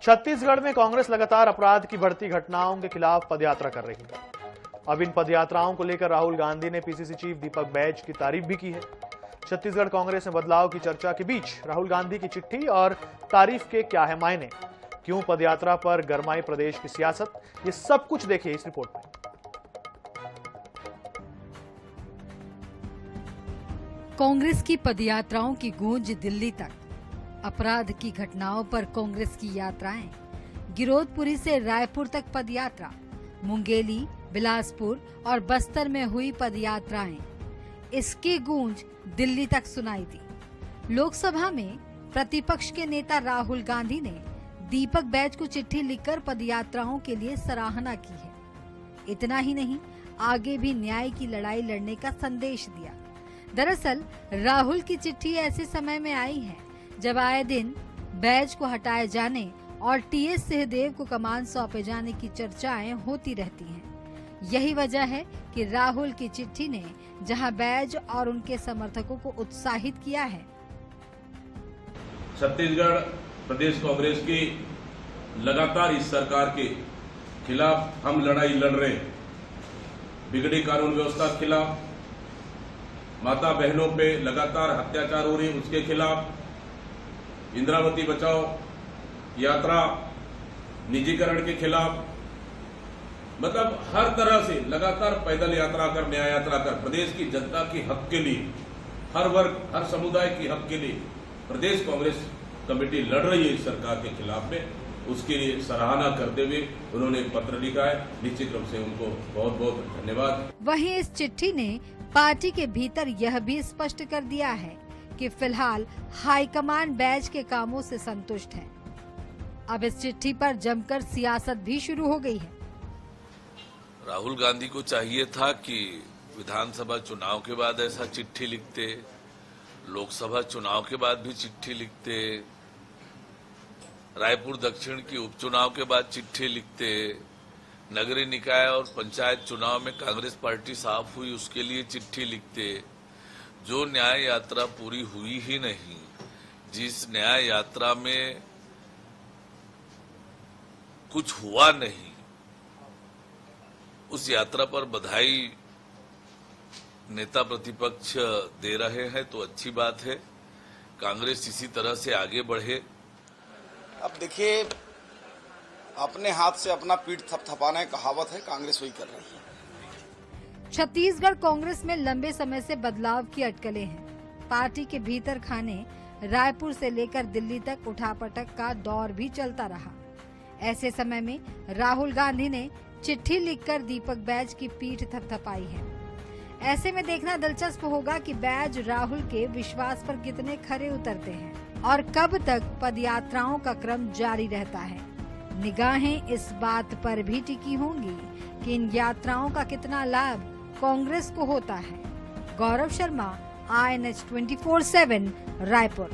छत्तीसगढ़ में कांग्रेस लगातार अपराध की बढ़ती घटनाओं के खिलाफ पदयात्रा कर रही है। अब इन पदयात्राओं को लेकर राहुल गांधी ने पीसीसी चीफ दीपक बैज की तारीफ भी की है। छत्तीसगढ़ कांग्रेस में बदलाव की चर्चा के बीच राहुल गांधी की चिट्ठी और तारीफ के क्या है मायने, क्यों पदयात्रा पर गरमाई प्रदेश की सियासत, ये सब कुछ देखिए इस रिपोर्ट में। कांग्रेस की पदयात्राओं की गूंज दिल्ली तक। अपराध की घटनाओं पर कांग्रेस की यात्राएं। गिरोधपुरी से रायपुर तक पदयात्रा, मुंगेली, बिलासपुर और बस्तर में हुई पदयात्राएं। इसकी गूंज दिल्ली तक सुनाई दी। लोकसभा में प्रतिपक्ष के नेता राहुल गांधी ने दीपक बैज को चिट्ठी लिखकर पदयात्राओं के लिए सराहना की है। इतना ही नहीं, आगे भी न्याय की लड़ाई लड़ने का संदेश दिया। दरअसल राहुल की चिट्ठी ऐसे समय में आई है जब आए दिन बैज को हटाए जाने और टीएस सिंहदेव को कमान सौंपे जाने की चर्चाएं होती रहती हैं। यही वजह है कि राहुल की चिट्ठी ने जहां बैज और उनके समर्थकों को उत्साहित किया है। छत्तीसगढ़ प्रदेश कांग्रेस की लगातार इस सरकार के खिलाफ हम लड़ाई लड़ रहे हैं। बिगड़ी कानून व्यवस्था के खिलाफ, माता बहनों पे लगातार अत्याचार हो रही, उसके खिलाफ, इंदिरावती बचाओ यात्रा निजीकरण के खिलाफ, मतलब हर तरह से लगातार पैदल यात्रा कर, न्याय यात्रा कर, प्रदेश की जनता के हक के लिए, हर वर्ग, हर समुदाय के हक के लिए प्रदेश कांग्रेस कमेटी लड़ रही है इस सरकार के खिलाफ में। उसके लिए सराहना करते हुए उन्होंने पत्र लिखा है। निश्चित रूप से उनको बहुत बहुत धन्यवाद। वहीं इस चिट्ठी ने पार्टी के भीतर यह भी स्पष्ट कर दिया है कि फिलहाल हाईकमान बैज के कामों से संतुष्ट है। अब इस चिट्ठी पर जमकर सियासत भी शुरू हो गई है। राहुल गांधी को चाहिए था कि विधानसभा चुनाव के बाद ऐसा चिट्ठी लिखते, लोकसभा चुनाव के बाद भी चिट्ठी लिखते, रायपुर दक्षिण की उपचुनाव के बाद चिट्ठी लिखते, नगरीय निकाय और पंचायत चुनाव में कांग्रेस पार्टी साफ हुई उसके लिए चिट्ठी लिखते। जो न्याय यात्रा पूरी हुई ही नहीं, जिस न्याय यात्रा में कुछ हुआ नहीं, उस यात्रा पर बधाई नेता प्रतिपक्ष दे रहे हैं तो अच्छी बात है। कांग्रेस इसी तरह से आगे बढ़े। अब देखिए, अपने हाथ से अपना पीठ थपथपाना कहावत है, कांग्रेस वही कर रही है। छत्तीसगढ़ कांग्रेस में लंबे समय से बदलाव की अटकलें हैं। पार्टी के भीतर खाने रायपुर से लेकर दिल्ली तक उठापटक का दौर भी चलता रहा। ऐसे समय में राहुल गांधी ने चिट्ठी लिखकर दीपक बैज की पीठ थपथपाई है। ऐसे में देखना दिलचस्प होगा कि बैज राहुल के विश्वास पर कितने खरे उतरते हैं और कब तक पदयात्राओं का क्रम जारी रहता है। निगाहें इस बात पर भी टिकी होंगी कि इन यात्राओं का कितना लाभ कांग्रेस को होता है। गौरव शर्मा, INH 24/7, रायपुर।